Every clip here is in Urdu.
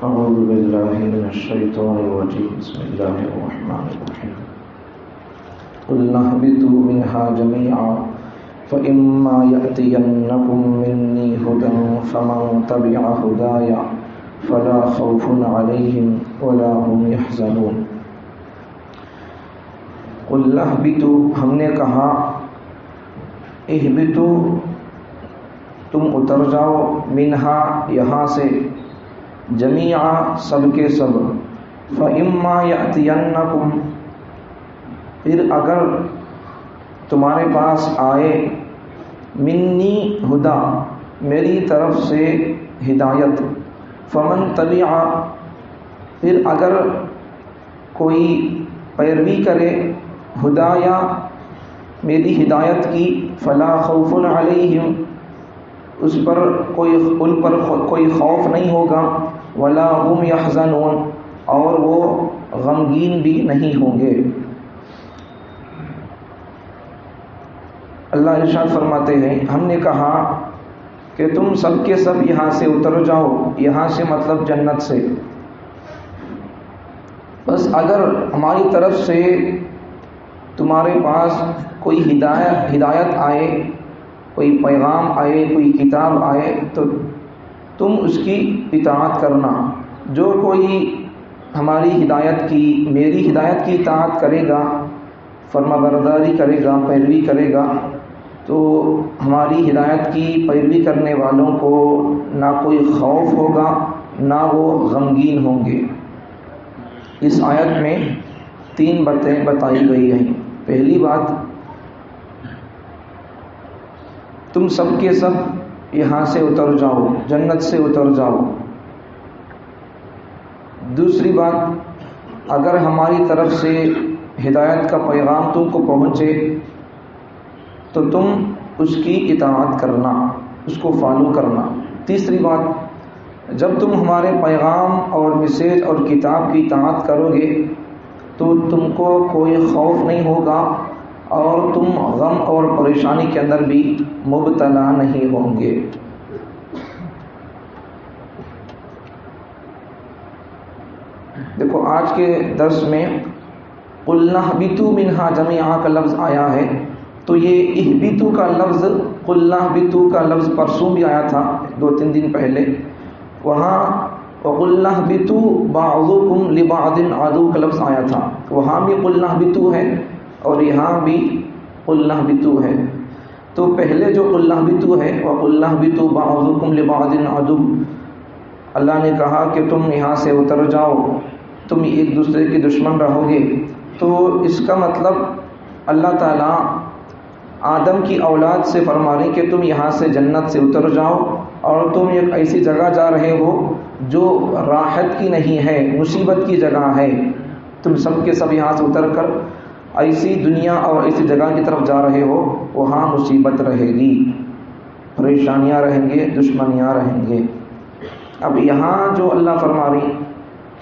أعوذ بالله من الشيطان الرجيم بسم الله الرحمن الرحيم قلنا اهبطوا منها جميعا فإما يأتينكم مني هدى فمن تبع هداي فلا خوف عليهم ولا هم يحزنون قلنا اهبطوا ہم نے کہا اہبطوا تم اتر جاؤ منہا یہاں سے جمیعا سب کے سب فَإِمَّا يَأْتِيَنَّكُمْ پھر اگر تمہارے پاس آئے منی ہدا میری طرف سے ہدایت فمن تبع پھر اگر کوئی پیروی کرے ہدایا میری ہدایت کی فلا خوف علیہم اس پر ان پر کوئی خوف نہیں ہوگا ولا هم يحزنون اور وہ غمگین بھی نہیں ہوں گے۔ اللہ ارشاد فرماتے ہیں ہم نے کہا کہ تم سب کے سب یہاں سے اتر جاؤ، یہاں سے مطلب جنت سے، بس اگر ہماری طرف سے تمہارے پاس کوئی ہدایت آئے، کوئی پیغام آئے، کوئی کتاب آئے تو تم اس کی اطاعت کرنا۔ جو کوئی ہماری ہدایت کی، میری ہدایت کی اطاعت کرے گا، فرما برداری کرے گا، پیروی کرے گا، تو ہماری ہدایت کی پیروی کرنے والوں کو نہ کوئی خوف ہوگا نہ وہ غمگین ہوں گے۔ اس آیت میں 3 باتیں بتائی گئی ہیں۔ پہلی بات، تم سب کے سب یہاں سے اتر جاؤ، جنت سے اتر جاؤ۔ دوسری بات، اگر ہماری طرف سے ہدایت کا پیغام تم کو پہنچے تو تم اس کی اطاعت کرنا، اس کو فالو کرنا۔ تیسری بات، جب تم ہمارے پیغام اور میسیج اور کتاب کی اطاعت کرو گے تو تم کو کوئی خوف نہیں ہوگا اور تم غم اور پریشانی کے اندر بھی مبتلا نہیں ہوں گے۔ دیکھو آج کے درس میں قلنا اہبطوا منہا جمیعا کا لفظ آیا ہے، تو یہ اہبطوا کا لفظ، قلنا اہبطوا کا لفظ پرسوں بھی آیا تھا 2-3 دن پہلے، وہاں وَقُلْنَا اهْبِطُوا بَعْضُكُمْ لِبَعْضٍ عَدُوٌّ کا لفظ آیا تھا، وہاں بھی قُلْنَا اهْبِطُوا ہے اور یہاں بھی قُلْنَا اهْبِطُوا ہے۔ تو پہلے جو قُلْنَا اهْبِطُوا ہے وَقُلْنَا اهْبِطُوا بَعْضُكُمْ لِبَعْضٍ عَدُوٌّ، اللہ نے کہا کہ تم یہاں سے اتر جاؤ، تم ایک دوسرے کے دشمن رہو گے، تو اس کا مطلب اللہ تعالیٰ آدم کی اولاد سے فرما رہے کہ تم یہاں سے جنت سے اتر جاؤ اور تم ایک ایسی جگہ جا رہے ہو جو راحت کی نہیں ہے، مصیبت کی جگہ ہے۔ تم سب کے سب یہاں سے اتر کر ایسی دنیا اور ایسی جگہ کی طرف جا رہے ہو وہاں مصیبت رہے گی، پریشانیاں رہیں گے، دشمنیاں رہیں گے۔ اب یہاں جو اللہ فرما رہی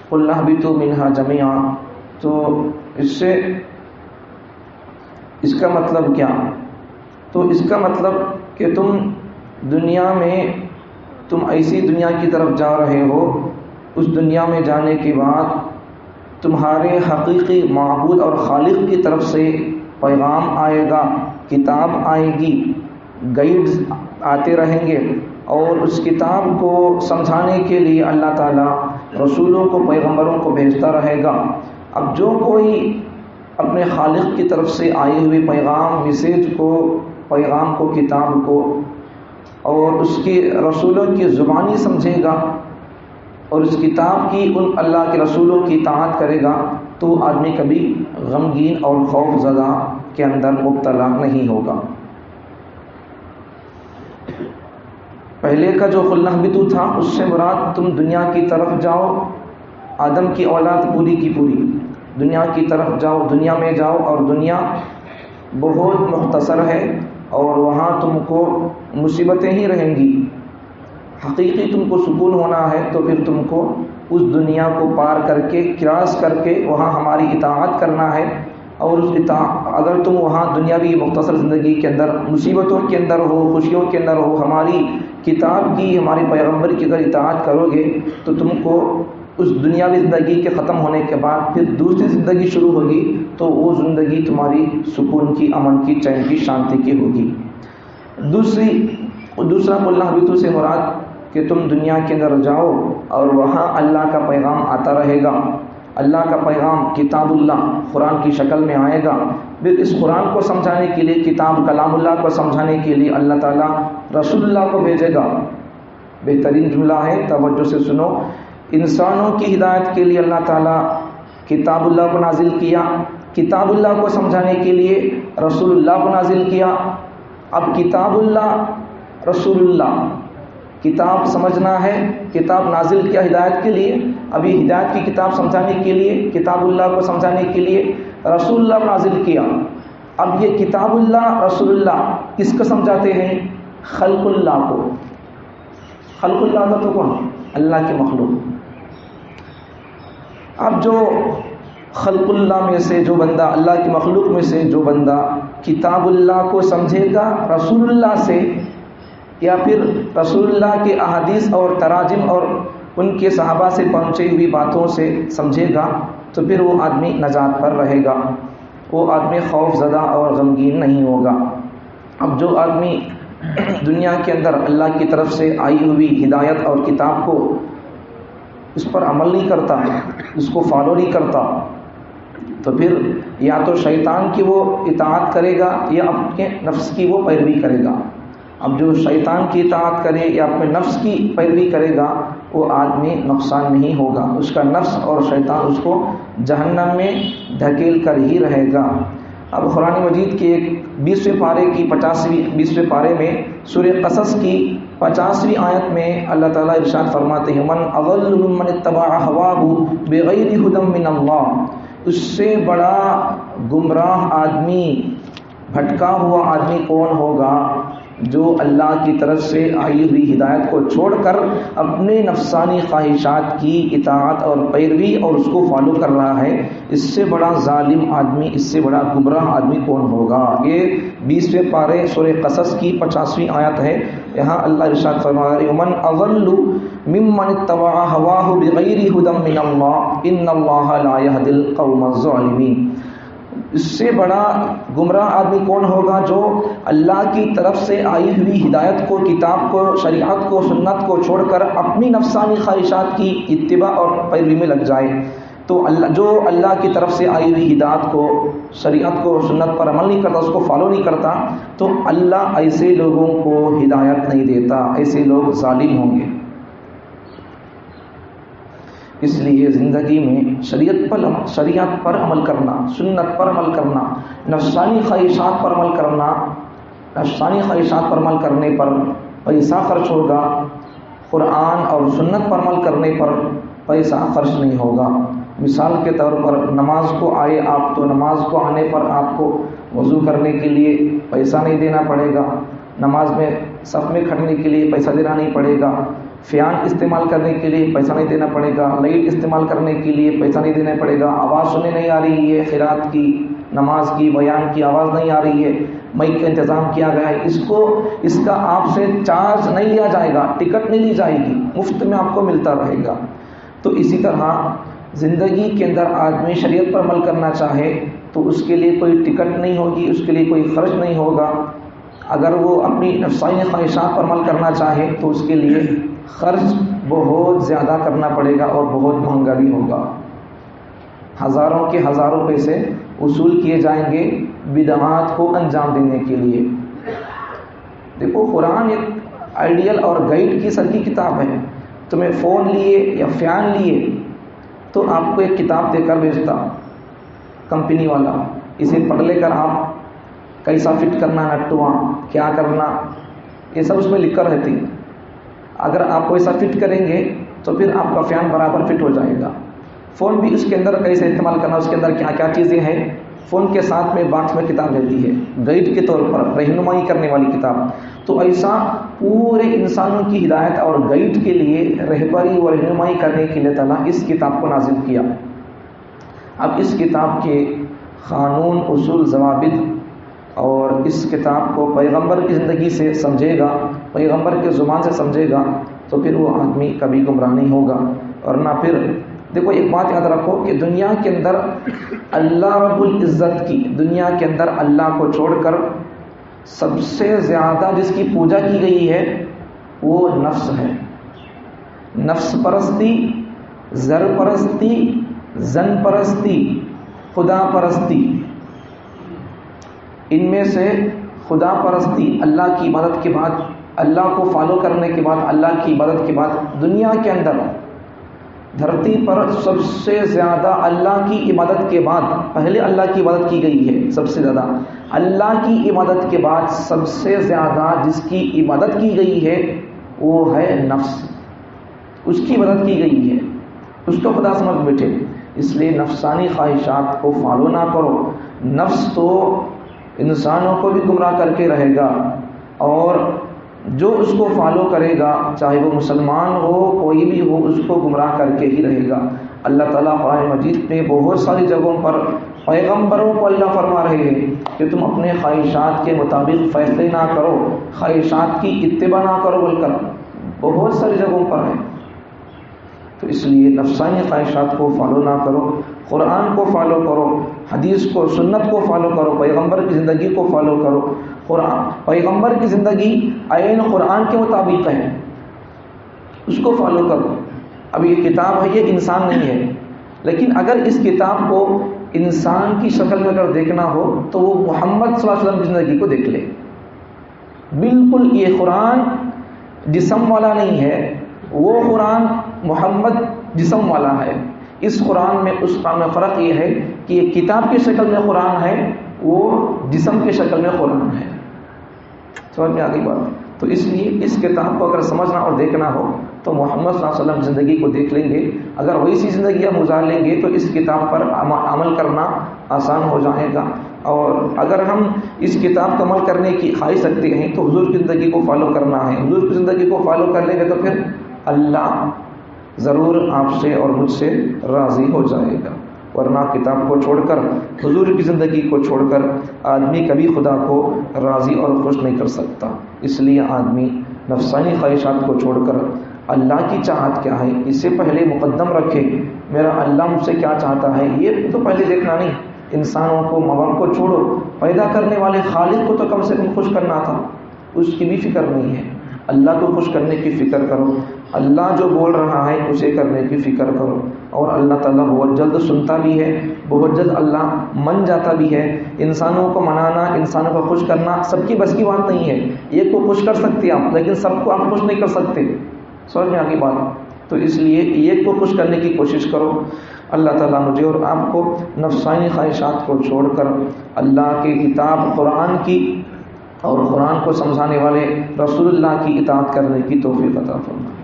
قُلْنَا اهْبِطُوا مِنْهَا جَمِيعًا، تو اس کا مطلب کیا؟ تو اس کا مطلب کہ تم دنیا میں، تم ایسی دنیا کی طرف جا رہے ہو، اس دنیا میں جانے کے بعد تمہارے حقیقی معبود اور خالق کی طرف سے پیغام آئے گا، کتاب آئے گی، گائیڈز آتے رہیں گے، اور اس کتاب کو سمجھانے کے لیے اللہ تعالیٰ رسولوں کو، پیغمبروں کو بھیجتا رہے گا۔ اب جو کوئی اپنے خالق کی طرف سے آئے ہوئے پیغام، میسیج کو، پیغام کو، کتاب کو اور اس کے رسولوں کی زبانی سمجھے گا اور اس کتاب کی، ان اللہ کے رسولوں کی اطاعت کرے گا، تو آدمی کبھی غمگین اور خوف زدہ کے اندر مبتلا نہیں ہوگا۔ پہلے کا جو قُلْنَا اهْبِطُوا تھا اس سے مراد تم دنیا کی طرف جاؤ، آدم کی اولاد پوری کی پوری دنیا کی طرف جاؤ، دنیا میں جاؤ، اور دنیا بہت مختصر ہے اور وہاں تم کو مصیبتیں ہی رہیں گی۔ حقیقی تم کو سکون ہونا ہے تو پھر تم کو اس دنیا کو پار کر کے، کراس کر کے وہاں ہماری اطاعت کرنا ہے، اور اگر تم وہاں دنیاوی مختصر زندگی کے اندر مصیبتوں کے اندر ہو، خوشیوں کے اندر ہو، ہماری کتاب کی، ہمارے پیغمبر کی اگر اطاعت کرو گے تو تم کو اس دنیاوی زندگی کے ختم ہونے کے بعد پھر دوسری زندگی شروع ہوگی، تو وہ زندگی تمہاری سکون کی، امن کی، چین کی، شانتی کی ہوگی۔ دوسرا قل اہبطوا سے مراد کہ تم دنیا کے اندر جاؤ اور وہاں اللہ کا پیغام آتا رہے گا، اللہ کا پیغام کتاب اللہ قرآن کی شکل میں آئے گا۔ پھر اس قرآن کو سمجھانے کے لیے، کتاب کلام اللہ کو سمجھانے کے لیے اللہ تعالیٰ رسول اللہ کو بھیجے گا۔ بہترین جملہ ہے، توجہ سے سنو۔ انسانوں کی ہدایت کے لیے اللہ تعالیٰ کتاب اللہ کو نازل کیا، کتاب اللہ کو سمجھانے کے لیے رسول اللہ کو نازل کیا۔ اب کتاب اللہ، رسول اللہ، کتاب سمجھنا ہے، کتاب نازل کیا ہدایت کے لیے، ابھی ہدایت کی کتاب سمجھانے کے لیے، کتاب اللہ کو سمجھانے کے لیے رسول اللہ کو نازل کیا۔ اب یہ کتاب اللہ، رسول اللہ کس کو سمجھاتے ہیں؟ خلق اللہ کو۔ خلق اللہ کا تو کون؟ اللہ کی مخلوق۔ اب جو خلق اللہ میں سے جو بندہ، اللہ کی مخلوق میں سے جو بندہ کتاب اللہ کو سمجھے گا رسول اللہ سے، یا پھر رسول اللہ کے احادیث اور تراجم اور ان کے صحابہ سے پہنچی ہوئی باتوں سے سمجھے گا، تو پھر وہ آدمی نجات پر رہے گا، وہ آدمی خوف زدہ اور غمگین نہیں ہوگا۔ اب جو آدمی دنیا کے اندر اللہ کی طرف سے آئی ہوئی ہدایت اور کتاب کو اس پر عمل نہیں کرتا، اس کو فالو نہیں کرتا، تو پھر یا تو شیطان کی وہ اطاعت کرے گا یا اپنے نفس کی وہ پیروی کرے گا۔ اب جو شیطان کی اطاعت کرے یا اپنے نفس کی پیروی کرے گا، وہ آدمی نقصان نہیں ہوگا، اس کا نفس اور شیطان اس کو جہنم میں دھکیل کر ہی رہے گا۔ اب قرآن مجید کے 20ویں پارے کی 20ویں پارے میں سورہ قصص کی 50ویں آیت میں اللہ تعالیٰ ارشاد فرماتے ہیں، من اضل ممن اتبع هواه بغیر هدى من اللہ، اس سے بڑا گمراہ آدمی، بھٹکا ہوا آدمی کون ہوگا؟ جو اللہ کی طرف سے آئی ہوئی ہدایت کو چھوڑ کر اپنے نفسانی خواہشات کی اطاعت اور پیروی اور اس کو فالو کر رہا ہے، اس سے بڑا ظالم آدمی، اس سے بڑا گمراہ آدمی کون ہوگا؟ یہ 20ویں پارے سورہ قصص کی 50ویں آیت ہے۔ یہاں اللہ ارشاد فرما رہے ہیں، من اضل ممن اتبع هواه بغیر هدى من اللہ ان اللہ لا يهدي القوم الظالمین۔ اس سے بڑا گمراہ آدمی کون ہوگا؟ جو اللہ کی طرف سے آئی ہوئی ہدایت کو، کتاب کو، شریعت کو، سنت کو چھوڑ کر اپنی نفسانی خواہشات کی اتباع اور پیروی میں لگ جائے۔ تو جو اللہ کی طرف سے آئی ہوئی ہدایت کو، شریعت کو، سنت پر عمل نہیں کرتا، اس کو فالو نہیں کرتا، تو اللہ ایسے لوگوں کو ہدایت نہیں دیتا، ایسے لوگ ظالم ہوں گے۔ اس لیے زندگی میں شریعت پر عمل کرنا، سنت پر عمل کرنا، نفسانی خواہشات پر عمل کرنا، نفسانی خواہشات پر عمل کرنے پر پیسہ خرچ ہوگا، قرآن اور سنت پر عمل کرنے پر پیسہ خرچ نہیں ہوگا۔ مثال کے طور پر نماز کو آئے آپ، تو نماز کو آنے پر آپ کو وضو کرنے کے لیے پیسہ نہیں دینا پڑے گا، نماز میں صف میں کھڑنے کے لیے پیسہ دینا نہیں پڑے گا، فیان استعمال کرنے کے لیے پیسہ نہیں دینا پڑے گا، لائٹ استعمال کرنے کے لیے پیسہ نہیں دینا پڑے گا، آواز سننے نہیں آ رہی ہے، قرات کی، نماز کی، بیان کی آواز نہیں آ رہی ہے، مائک کا انتظام کیا گیا ہے، اس کا آپ سے چارج نہیں لیا جائے گا، ٹکٹ نہیں لی جائے گی، مفت میں آپ کو ملتا رہے گا۔ تو اسی طرح زندگی کے اندر آدمی شریعت پر عمل کرنا چاہے تو اس کے لیے کوئی ٹکٹ نہیں ہوگی، اس کے لیے کوئی خرچ نہیں ہوگا۔ اگر وہ اپنی نفسانی خواہشات پر عمل کرنا چاہے تو اس کے لیے خرچ بہت زیادہ کرنا پڑے گا اور بہت مہنگا بھی ہوگا، ہزاروں کے ہزاروں پیسے وصول کیے جائیں گے بدعات کو انجام دینے کے لیے۔ دیکھو، قرآن ایک آئیڈیل اور گائیڈ کی سر کی کتاب ہے۔ تمہیں فون لیے یا فین لیے تو آپ کو ایک کتاب دے کر بھیجتا کمپنی والا، اسے پڑھ لے کر آپ کیسا فٹ کرنا نٹواں، کیا کرنا، یہ سب اس میں لکھ کر رہتی۔ اگر آپ کو ایسا فٹ کریں گے تو پھر آپ کا فین برابر فٹ ہو جائے گا۔ فون بھی اس کے اندر کیسے استعمال کرنا، اس کے اندر کیا کیا چیزیں ہیں، فون کے ساتھ میں باکس میں کتاب رہتی ہے، گائیڈ کے طور پر رہنمائی کرنے والی کتاب۔ تو ایسا پورے انسانوں کی ہدایت اور گائیڈ کے لیے، رہبری و رہنمائی کرنے کے لیے تعالیٰ اس کتاب کو نازل کیا۔ اب اس کتاب کے قانون، اصول، ضوابط اور اس کتاب کو پیغمبر کی زندگی سے سمجھے گا پیغمبر کے زبان سے سمجھے گا تو پھر وہ آدمی کبھی گمراہ نہیں ہوگا. ورنہ پھر دیکھو ایک بات یاد رکھو کہ دنیا کے اندر اللہ رب العزت کی، دنیا کے اندر اللہ کو چھوڑ کر سب سے زیادہ جس کی پوجا کی گئی ہے وہ نفس ہے. نفس پرستی، زر پرستی، زن پرستی، خدا پرستی. ان میں سے خدا پرستی اللہ کی عبادت کے بعد، اللہ کو فالو کرنے کے بعد، اللہ کی عبادت کے بعد دنیا کے اندر دھرتی پر سب سے زیادہ اللہ کی عبادت کے بعد، پہلے اللہ کی عبادت کی گئی ہے سب سے زیادہ، اللہ کی عبادت کے بعد سب سے زیادہ جس کی عبادت کی گئی ہے وہ ہے نفس. اس کی عبادت کی گئی ہے، اس کو خدا سمجھ بیٹھے. اس لیے نفسانی خواہشات کو فالو نہ کرو. نفس تو انسانوں کو بھی گمراہ کر کے رہے گا، اور جو اس کو فالو کرے گا چاہے وہ مسلمان ہو کوئی بھی ہو اس کو گمراہ کر کے ہی رہے گا. اللہ تعالیٰ قرآن مجید میں بہت ساری جگہوں پر پیغمبروں کو اللہ فرما رہے ہیں کہ تم اپنے خواہشات کے مطابق فیصلے نہ کرو، خواہشات کی اتباع نہ کرو، بول کر بہت ساری جگہوں پر ہے. تو اس لیے نفسانی خواہشات کو فالو نہ کرو، قرآن کو فالو کرو، حدیث کو، سنت کو فالو کرو، پیغمبر کی زندگی کو فالو کرو. قرآن پیغمبر کی زندگی عین قرآن کے مطابق ہے، اس کو فالو کرو. اب یہ کتاب ہے، یہ انسان نہیں ہے، لیکن اگر اس کتاب کو انسان کی شکل میں اگر دیکھنا ہو تو وہ محمد صلی اللہ علیہ وسلم کی زندگی کو دیکھ لے. بالکل یہ قرآن جسم والا نہیں ہے، وہ قرآن محمد جسم والا ہے. اس قرآن میں اس قرآن میں فرق یہ ہے کہ یہ کتاب کی شکل میں قرآن ہے، وہ جسم کی شکل میں قرآن ہے. سمجھ میں آ گئی بات؟ تو اس لیے اس کتاب کو اگر سمجھنا اور دیکھنا ہو تو محمد صلی اللہ علیہ وسلم زندگی کو دیکھ لیں گے. اگر ویسی زندگی ہم گزار لیں گے تو اس کتاب پر عمل کرنا آسان ہو جائے گا. اور اگر ہم اس کتاب کو عمل کرنے کی خواہش رکھتے ہیں تو حضور کی زندگی کو فالو کرنا ہے. حضور کی زندگی کو فالو کر لیں گے تو پھر اللہ ضرور آپ سے اور مجھ سے راضی ہو جائے گا. ورنہ کتاب کو چھوڑ کر، حضور کی زندگی کو چھوڑ کر آدمی کبھی خدا کو راضی اور خوش نہیں کر سکتا. اس لیے آدمی نفسانی خواہشات کو چھوڑ کر اللہ کی چاہت کیا ہے اسے پہلے مقدم رکھے. میرا اللہ مجھ سے کیا چاہتا ہے یہ تو پہلے دیکھنا نہیں. انسانوں کو، ماں باپ کو چھوڑو، پیدا کرنے والے خالق کو تو کم سے کم خوش کرنا تھا، اس کی بھی فکر نہیں ہے. اللہ کو خوش کرنے کی فکر کرو، اللہ جو بول رہا ہے اسے کرنے کی فکر کرو. اور اللہ تعالیٰ بہت جلد سنتا بھی ہے، بہت جلد اللہ من جاتا بھی ہے. انسانوں کو منانا، انسانوں کو خوش کرنا سب کی بس کی بات نہیں ہے. ایک کو خوش کر سکتے آپ، لیکن سب کو آپ خوش نہیں کر سکتے. سمجھ میں آگے بات؟ تو اس لیے ایک کو خوش کرنے کی کوشش کرو. اللہ تعالیٰ مجھے اور آپ کو نفسانی خواہشات کو چھوڑ کر اللہ کی کتاب قرآن کی اور قرآن کو سمجھانے والے رسول اللہ کی اطاعت کرنے کی توفیق عطا فرمائے.